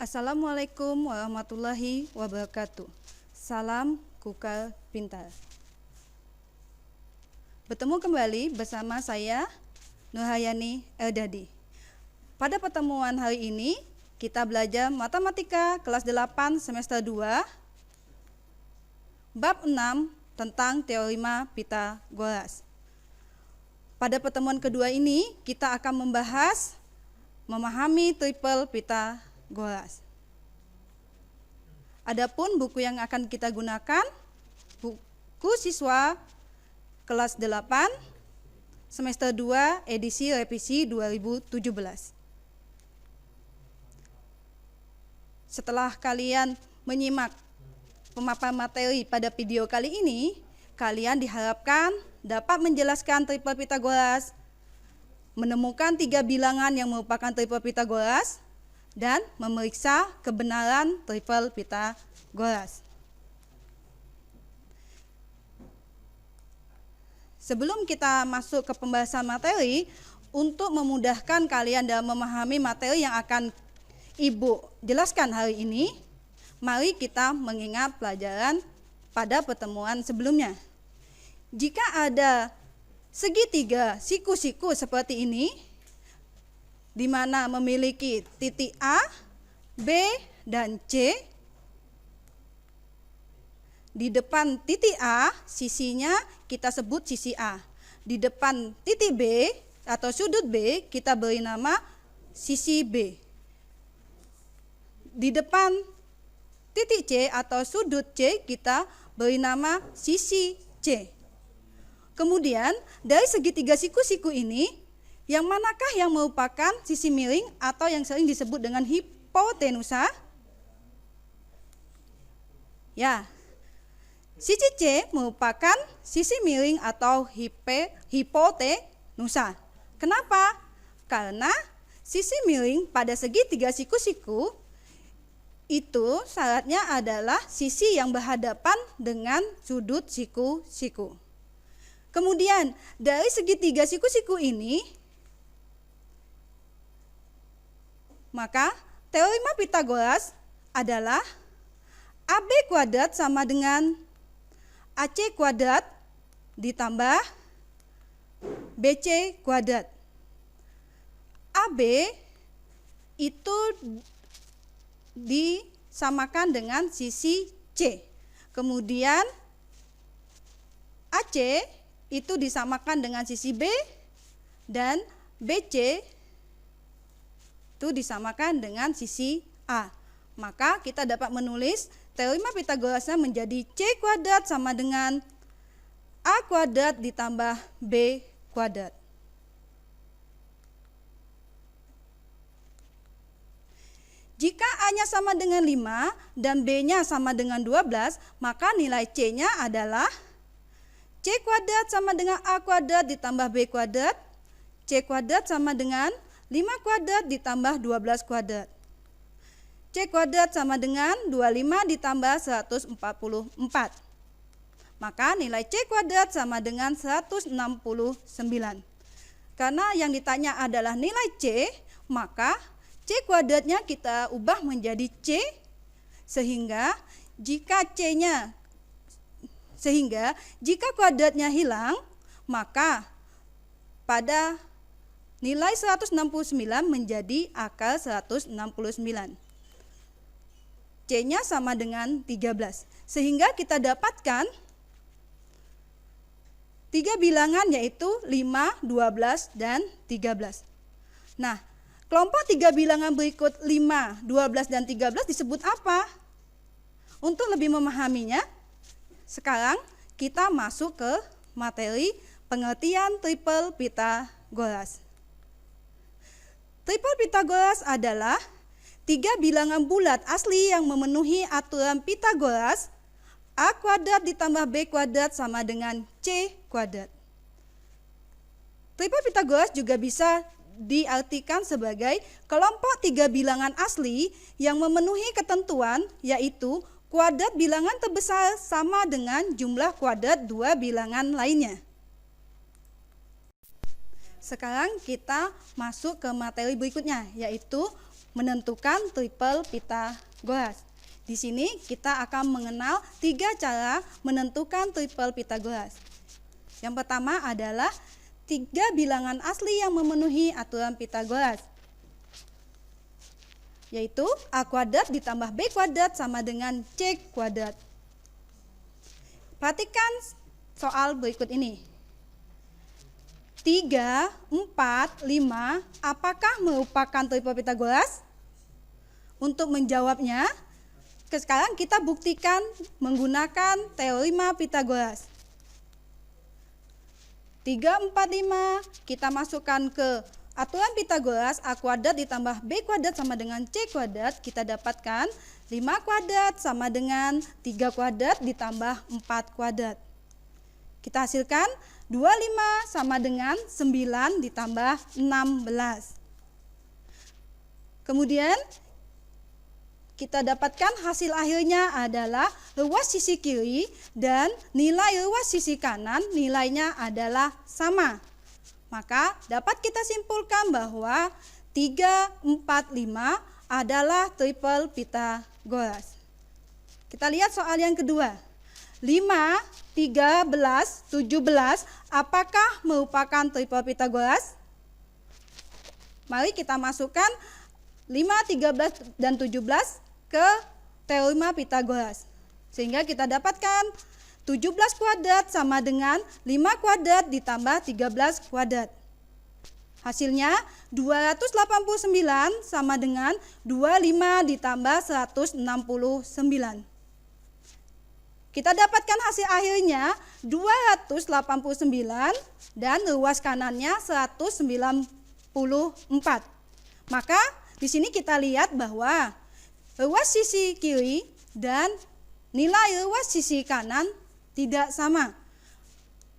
Assalamualaikum warahmatullahi wabarakatuh. Salam Kukal Pintar. Bertemu kembali bersama saya Nurhayani Eldadi. Pada pertemuan hari ini kita belajar matematika kelas 8 semester 2 bab 6 tentang teorema Pitagoras. Pada pertemuan kedua ini kita akan membahas memahami triple Pitagoras. Adapun buku yang akan kita gunakan buku siswa kelas 8 semester 2 edisi revisi 2017. Setelah kalian menyimak pemaparan materi pada video kali ini, kalian diharapkan dapat menjelaskan triple Pitagoras, menemukan 3 bilangan yang merupakan triple Pitagoras, dan memeriksa kebenaran triple Pitagoras. Sebelum kita masuk ke pembahasan materi, untuk memudahkan kalian dalam memahami materi yang akan Ibu jelaskan hari ini, mari kita mengingat pelajaran pada pertemuan sebelumnya. Jika ada segitiga siku-siku seperti ini, di mana memiliki titik A, B, dan C, di depan titik A, sisinya kita sebut sisi A. Di depan titik B atau sudut B, kita beri nama sisi B. Di depan titik C atau sudut C, kita beri nama sisi C. Kemudian, dari segitiga siku-siku ini, yang manakah yang merupakan sisi miring atau yang sering disebut dengan hipotenusa? Ya, sisi C merupakan sisi miring atau hipotenusa. Kenapa? Karena sisi miring pada segitiga siku-siku itu syaratnya adalah sisi yang berhadapan dengan sudut siku-siku. Kemudian dari segitiga siku-siku ini, maka teorema Pitagoras adalah AB kuadrat sama dengan AC kuadrat ditambah BC kuadrat. AB itu disamakan dengan sisi C. Kemudian AC itu disamakan dengan sisi B, dan BC itu disamakan dengan sisi A. Maka kita dapat menulis teorema Pitagorasnya menjadi C kuadrat sama dengan A kuadrat ditambah B kuadrat. Jika A-nya sama dengan 5 dan B-nya sama dengan 12, maka nilai C-nya adalah C kuadrat sama dengan A kuadrat ditambah B kuadrat. C kuadrat sama dengan 5 kuadrat ditambah 12 kuadrat. C kuadrat sama dengan 25 ditambah 144. Maka nilai C kuadrat sama dengan 169. Karena yang ditanya adalah nilai C, maka C kuadratnya kita ubah menjadi C, sehingga jika kuadratnya hilang, maka pada nilai 169 menjadi akar 169. C-nya sama dengan 13. Sehingga kita dapatkan 3 bilangan yaitu 5, 12, dan 13. Nah, kelompok 3 bilangan berikut 5, 12, dan 13 disebut apa? Untuk lebih memahaminya, sekarang kita masuk ke materi pengertian triple Pitagoras. Triple Pitagoras adalah 3 bilangan bulat asli yang memenuhi aturan Pitagoras. A kuadrat ditambah B kuadrat sama dengan C kuadrat. Triple Pitagoras juga bisa diartikan sebagai kelompok 3 bilangan asli yang memenuhi ketentuan, yaitu kuadrat bilangan terbesar sama dengan jumlah kuadrat 2 bilangan lainnya. Sekarang kita masuk ke materi berikutnya, yaitu menentukan triple Pythagoras. Di sini kita akan mengenal 3 cara menentukan triple Pythagoras. Yang pertama adalah 3 bilangan asli yang memenuhi aturan Pythagoras, yaitu A kuadrat ditambah B kuadrat sama dengan C kuadrat. Perhatikan soal berikut ini. 3, 4, 5, apakah merupakan triple Pythagoras? Untuk menjawabnya, sekarang kita buktikan menggunakan teorema Pythagoras. 3, 4, 5, kita masukkan ke aturan Pythagoras, A kuadrat ditambah B kuadrat sama dengan C kuadrat, kita dapatkan 5 kuadrat sama dengan 3 kuadrat ditambah 4 kuadrat. Kita hasilkan 25 sama dengan 9 ditambah 16. Kemudian kita dapatkan hasil akhirnya adalah luas sisi kiri dan nilai luas sisi kanan nilainya adalah sama. Maka dapat kita simpulkan bahwa 3, 4, 5 adalah triple Pythagoras. Kita lihat soal yang kedua. 5, 13, 17 apakah merupakan triple Pythagoras? Mari kita masukkan 5, 13, dan 17 ke teorema Pythagoras. Sehingga kita dapatkan 17 kuadrat sama dengan 5 kuadrat ditambah 13 kuadrat. Hasilnya 289 sama dengan 25 ditambah 169. Kita dapatkan hasil akhirnya 289 dan luas kanannya 194. Maka di sini kita lihat bahwa luas sisi kiri dan nilai luas sisi kanan tidak sama.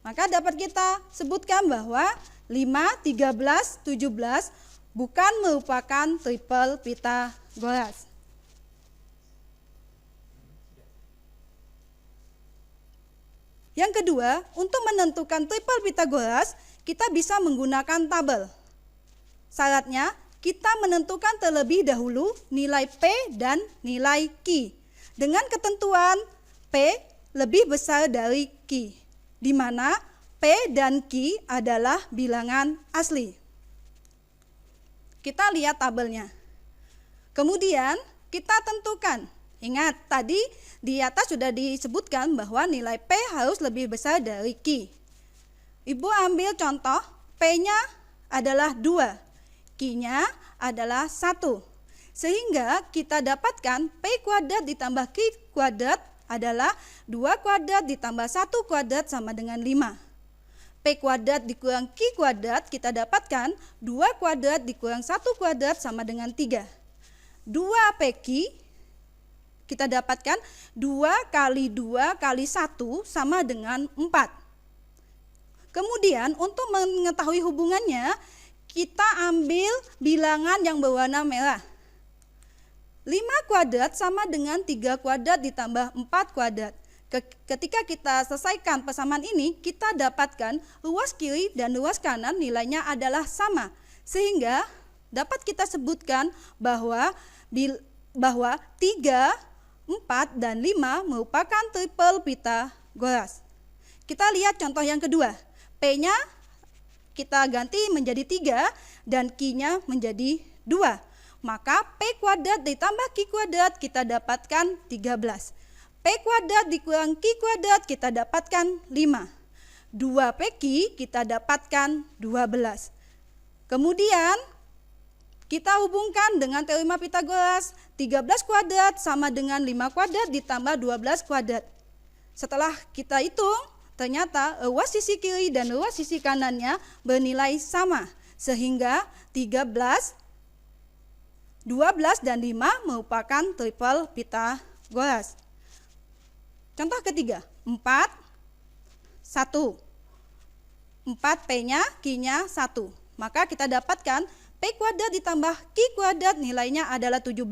Maka dapat kita sebutkan bahwa 5, 13, 17 bukan merupakan triple Pythagoras. Yang kedua, untuk menentukan triple Pythagoras, kita bisa menggunakan tabel. Syaratnya, kita menentukan terlebih dahulu nilai P dan nilai Q dengan ketentuan P lebih besar dari Q, di mana P dan Q adalah bilangan asli. Kita lihat tabelnya. Kemudian kita tentukan. Ingat, tadi di atas sudah disebutkan bahwa nilai P harus lebih besar dari Q. Ibu ambil contoh, P-nya adalah 2. Q-nya adalah 1. Sehingga kita dapatkan P kuadrat ditambah Q kuadrat adalah 2 kuadrat ditambah 1 kuadrat sama dengan 5. P kuadrat dikurang Q kuadrat kita dapatkan 2 kuadrat dikurang 1 kuadrat sama dengan 3. 2PQ kita dapatkan 2 kali 2 kali 1 sama dengan 4. Kemudian untuk mengetahui hubungannya, kita ambil bilangan yang berwarna merah. 5 kuadrat sama dengan 3 kuadrat ditambah 4 kuadrat. Ketika kita selesaikan persamaan ini, kita dapatkan luas kiri dan luas kanan nilainya adalah sama. Sehingga dapat kita sebutkan bahwa 3, 4, dan 5 merupakan triple Pythagoras. Kita lihat contoh yang kedua. P-nya kita ganti menjadi 3 dan Q-nya menjadi 2. Maka P kuadrat ditambah Q kuadrat kita dapatkan 13. P kuadrat dikurang Q kuadrat kita dapatkan 5. 2PQ kita dapatkan 12. Kemudian kita hubungkan dengan teorema Pythagoras. 13 kuadrat sama dengan 5 kuadrat ditambah 12 kuadrat. Setelah kita hitung, ternyata luas sisi kiri dan luas sisi kanannya bernilai sama. Sehingga 13, 12, dan 5 merupakan triple Pythagoras. Contoh ketiga, 4, 1. 4 P-nya, Q-nya 1. Maka kita dapatkan P kuadrat ditambah Q kuadrat nilainya adalah 17.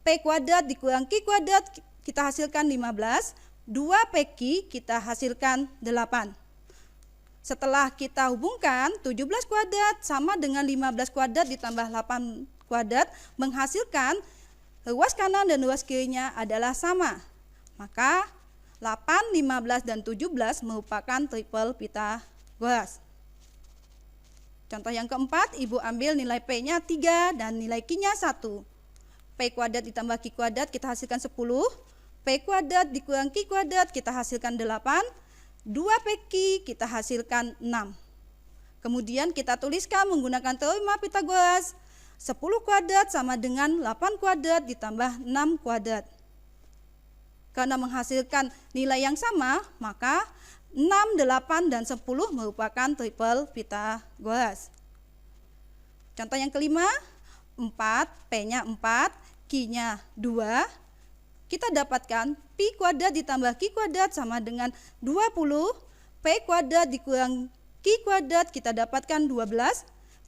P kuadrat dikurang Q kuadrat kita hasilkan 15. 2PQ kita hasilkan 8. Setelah kita hubungkan 17 kuadrat sama dengan 15 kuadrat ditambah 8 kuadrat menghasilkan ruas kanan dan ruas kirinya adalah sama. Maka 8, 15, dan 17 merupakan triple Pitagoras. Contoh yang keempat, Ibu ambil nilai P-nya 3 dan nilai Q-nya 1. P kuadrat ditambah Q kuadrat kita hasilkan 10. P kuadrat dikurang Q kuadrat kita hasilkan 8. 2PQ kita hasilkan 6. Kemudian kita tuliskan menggunakan teorema Pitagoras. 10 kuadrat sama dengan 8 kuadrat ditambah 6 kuadrat. Karena menghasilkan nilai yang sama, maka 6, 8, dan 10 merupakan triple Pitagoras. Contoh yang kelima, 4, P-nya 4, Q-nya 2. Kita dapatkan Pi kuadrat ditambah Q kuadrat sama dengan 20. P kuadrat dikurang Q kuadrat kita dapatkan 12.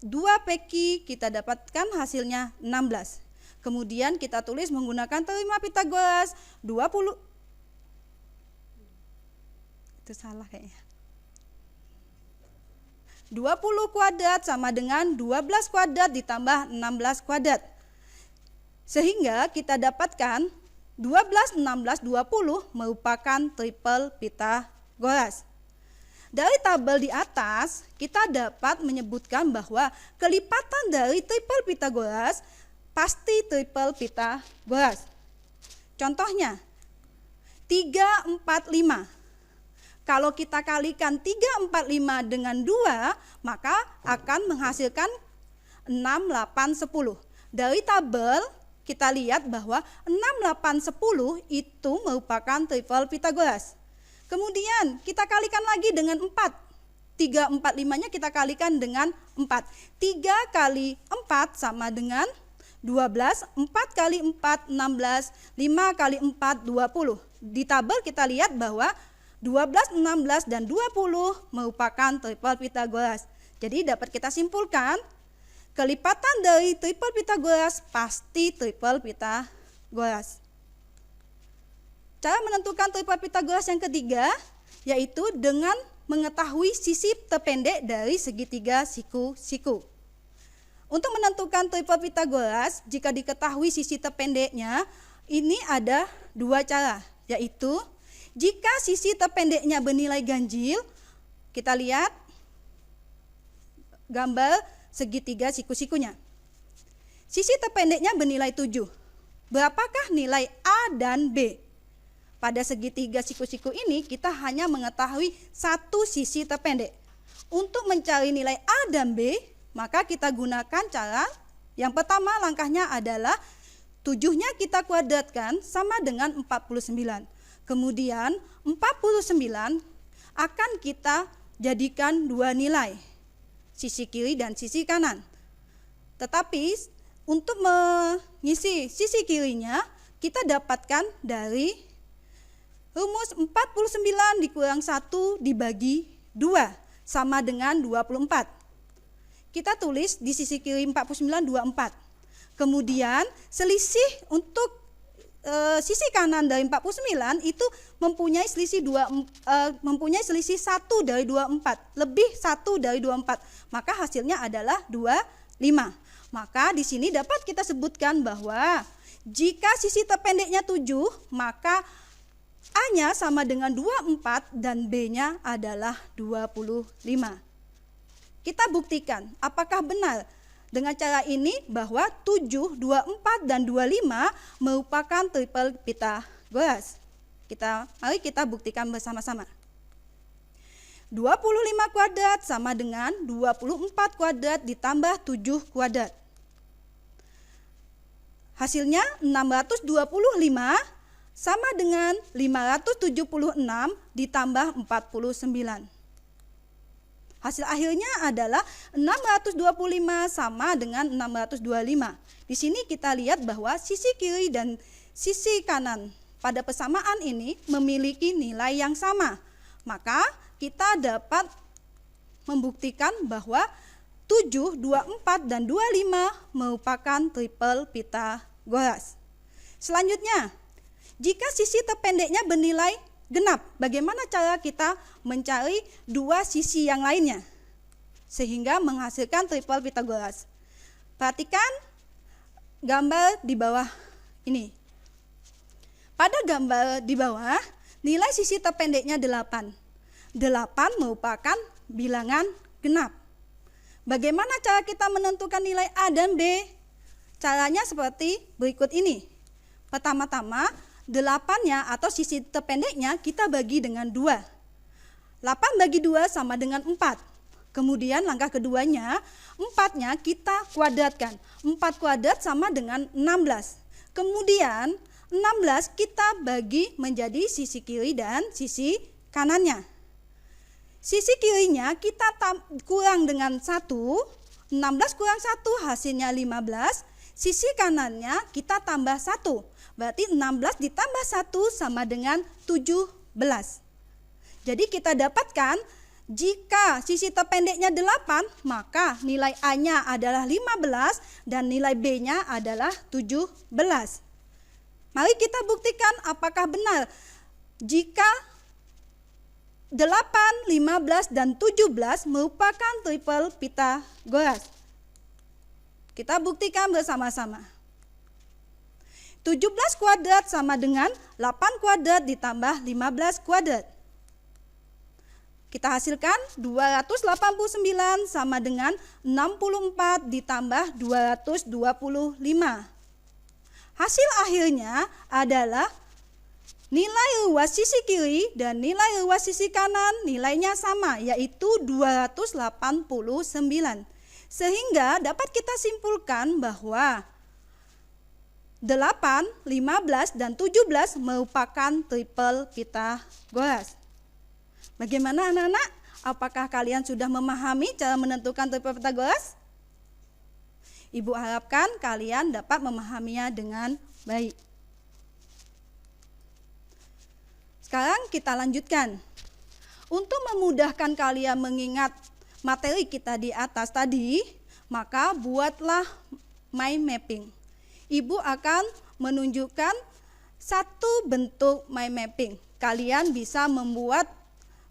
2PQ kita dapatkan hasilnya 16. Kemudian kita tulis menggunakan teorema Pitagoras. 20 itu salah kayaknya. 20 kuadrat sama dengan 12 kuadrat ditambah 16 kuadrat. Sehingga kita dapatkan 12, 16, 20 merupakan triple Pitagoras. Dari tabel di atas, kita dapat menyebutkan bahwa kelipatan dari triple Pitagoras pasti triple Pitagoras. Contohnya, 3, 4, 5. Kalau kita kalikan 3, 4, 5 dengan 2, maka akan menghasilkan 6, 8, 10. Dari tabel, kita lihat bahwa 6, 8, 10 itu merupakan triple Pitagoras. Kemudian, kita kalikan lagi dengan 4. 3, 4, 5-nya kita kalikan dengan 4. 3 kali 4 sama dengan 12, 4 kali 4, 16, 5 kali 4, 20. Di tabel kita lihat bahwa 12, 16, dan 20 merupakan triple Pitagoras. Jadi dapat kita simpulkan, kelipatan dari triple Pitagoras pasti triple Pitagoras. Cara menentukan triple Pitagoras yang ketiga, yaitu dengan mengetahui sisi terpendek dari segitiga siku-siku. Untuk menentukan triple Pitagoras, jika diketahui sisi terpendeknya, ini ada dua cara, yaitu jika sisi terpendeknya bernilai ganjil, kita lihat gambar segitiga siku-sikunya. Sisi terpendeknya bernilai 7. Berapakah nilai A dan B? Pada segitiga siku-siku ini, kita hanya mengetahui satu sisi terpendek. Untuk mencari nilai A dan B, maka kita gunakan cara yang pertama, langkahnya adalah 7-nya kita kuadratkan sama dengan 49. Kemudian 49 akan kita jadikan dua nilai, sisi kiri dan sisi kanan. Tetapi untuk mengisi sisi kirinya, kita dapatkan dari rumus 49 dikurang 1 dibagi 2 sama dengan 24. Kita tulis di sisi kiri 49, 24. Kemudian selisih untuk sisi kanan dari 49 itu mempunyai selisih 1 dari 24, lebih 1 dari 24. Maka hasilnya adalah 25. Maka di sini dapat kita sebutkan bahwa jika sisi terpendeknya 7, maka A-nya sama dengan 24 dan B-nya adalah 25. Kita buktikan apakah benar dengan cara ini bahwa 7, 24, dan 25 merupakan triple Pitagoras. Mari kita buktikan bersama-sama. 25 kuadrat sama dengan 24 kuadrat ditambah 7 kuadrat. Hasilnya 625 sama dengan 576 ditambah 49. Hasil akhirnya adalah 625 sama dengan 625. Di sini kita lihat bahwa sisi kiri dan sisi kanan pada persamaan ini memiliki nilai yang sama. Maka kita dapat membuktikan bahwa 7, 24, dan 25 merupakan triple Pitagoras. Selanjutnya, jika sisi terpendeknya bernilai genap, bagaimana cara kita mencari dua sisi yang lainnya sehingga menghasilkan triple Pitagoras? Perhatikan gambar di bawah ini. Pada gambar di bawah, nilai sisi terpendeknya 8. 8 merupakan bilangan genap. Bagaimana cara kita menentukan nilai A dan B? Caranya seperti berikut ini. Pertama-tama, 8-nya atau sisi terpendeknya kita bagi dengan 2. 8 bagi 2 sama dengan 4. Kemudian langkah keduanya, 4-nya kita kuadratkan. 4 kuadrat sama dengan 16. Kemudian 16 kita bagi menjadi sisi kiri dan sisi kanannya. Sisi kirinya kita kurang dengan 1, 16 kurang 1 hasilnya 15. Sisi kanannya kita tambah 1, berarti 16 ditambah 1 sama dengan 17. Jadi kita dapatkan jika sisi terpendeknya 8, maka nilai A-nya adalah 15 dan nilai B-nya adalah 17. Mari kita buktikan apakah benar jika 8, 15, dan 17 merupakan triple Pythagoras. Kita buktikan bersama-sama. 17 kuadrat sama dengan 8 kuadrat ditambah 15 kuadrat. Kita hasilkan 289 sama dengan 64 ditambah 225. Hasil akhirnya adalah nilai ruas sisi kiri dan nilai ruas sisi kanan nilainya sama, yaitu 289. Sehingga dapat kita simpulkan bahwa 8, 15, dan 17 merupakan triple Pythagoras. Bagaimana anak-anak? Apakah kalian sudah memahami cara menentukan triple Pythagoras? Ibu harapkan kalian dapat memahaminya dengan baik. Sekarang kita lanjutkan. Untuk memudahkan kalian mengingat materi kita di atas tadi, maka buatlah mind mapping. Ibu akan menunjukkan satu bentuk mind mapping. Kalian bisa membuat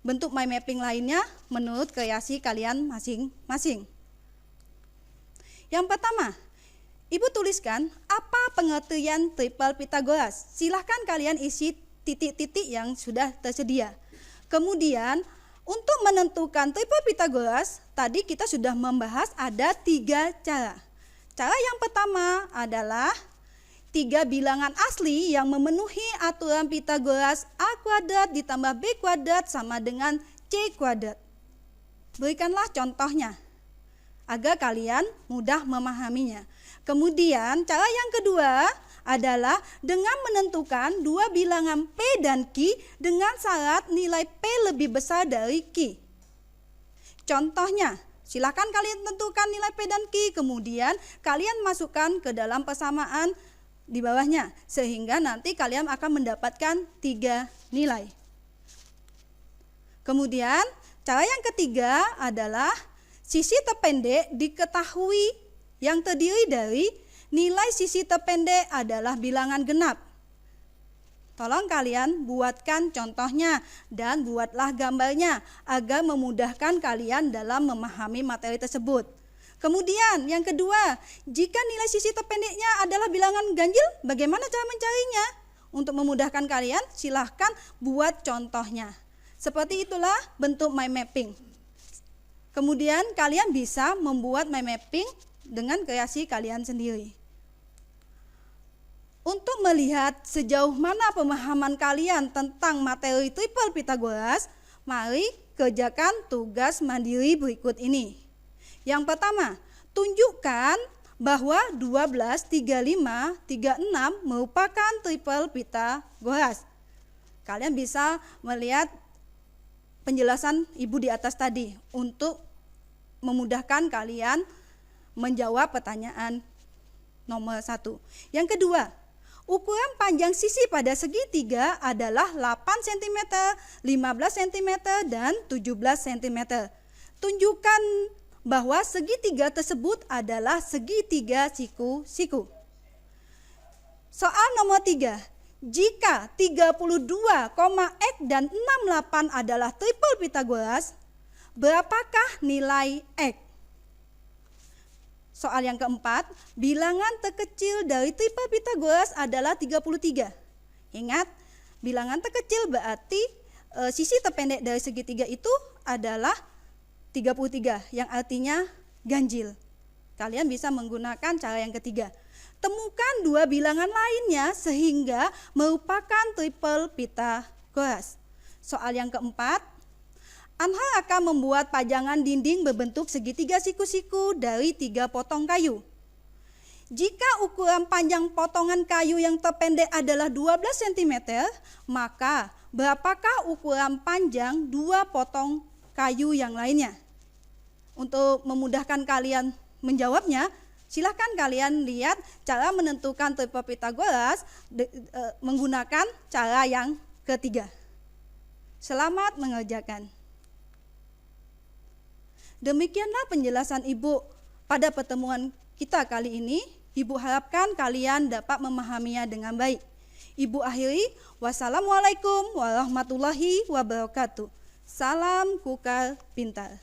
bentuk mind mapping lainnya menurut kreasi kalian masing-masing. Yang pertama, Ibu tuliskan apa pengertian triple Pythagoras. Silahkan kalian isi titik-titik yang sudah tersedia. Kemudian untuk menentukan triple Pythagoras, tadi kita sudah membahas ada 3 cara. Cara yang pertama adalah 3 bilangan asli yang memenuhi aturan Pythagoras A kuadrat ditambah B kuadrat sama dengan C kuadrat. Berikanlah contohnya agar kalian mudah memahaminya. Kemudian cara yang kedua adalah dengan menentukan 2 bilangan P dan Q dengan syarat nilai P lebih besar dari Q. Contohnya, silakan kalian tentukan nilai P dan Q, kemudian kalian masukkan ke dalam persamaan di bawahnya, sehingga nanti kalian akan mendapatkan 3 nilai. Kemudian, cara yang ketiga adalah sisi terpendek diketahui yang terdiri dari nilai sisi terpendek adalah bilangan genap. Tolong kalian buatkan contohnya dan buatlah gambarnya agar memudahkan kalian dalam memahami materi tersebut. Kemudian yang kedua, jika nilai sisi terpendeknya adalah bilangan ganjil, bagaimana cara mencarinya? Untuk memudahkan kalian, silahkan buat contohnya. Seperti itulah bentuk mind mapping. Kemudian kalian bisa membuat mind mapping dengan kreasi kalian sendiri. Untuk melihat sejauh mana pemahaman kalian tentang materi triple Pythagoras, mari kerjakan tugas mandiri berikut ini. Yang pertama, tunjukkan bahwa 12, 35, 36 merupakan triple Pythagoras. Kalian bisa melihat penjelasan Ibu di atas tadi untuk memudahkan kalian menjawab pertanyaan nomor 1. Yang kedua, ukuran panjang sisi pada segitiga adalah 8 cm, 15 cm, dan 17 cm. Tunjukkan bahwa segitiga tersebut adalah segitiga siku-siku. Soal nomor 3. Jika 32, X dan 68 adalah triple Pythagoras, berapakah nilai X? Soal yang keempat, bilangan terkecil dari triple Pythagoras adalah 33. Ingat, bilangan terkecil berarti sisi terpendek dari segitiga itu adalah 33, yang artinya ganjil. Kalian bisa menggunakan cara yang ketiga. Temukan dua bilangan lainnya sehingga merupakan triple Pythagoras. Soal yang keempat, Anhar akan membuat pajangan dinding berbentuk segitiga siku-siku dari 3 potong kayu. Jika ukuran panjang potongan kayu yang terpendek adalah 12 cm, maka berapakah ukuran panjang 2 potong kayu yang lainnya? Untuk memudahkan kalian menjawabnya, silakan kalian lihat cara menentukan triple Pythagoras menggunakan cara yang ketiga. Selamat mengerjakan. Demikianlah penjelasan Ibu pada pertemuan kita kali ini. Ibu harapkan kalian dapat memahaminya dengan baik. Ibu akhiri, wassalamualaikum warahmatullahi wabarakatuh. Salam Kukar Pintar.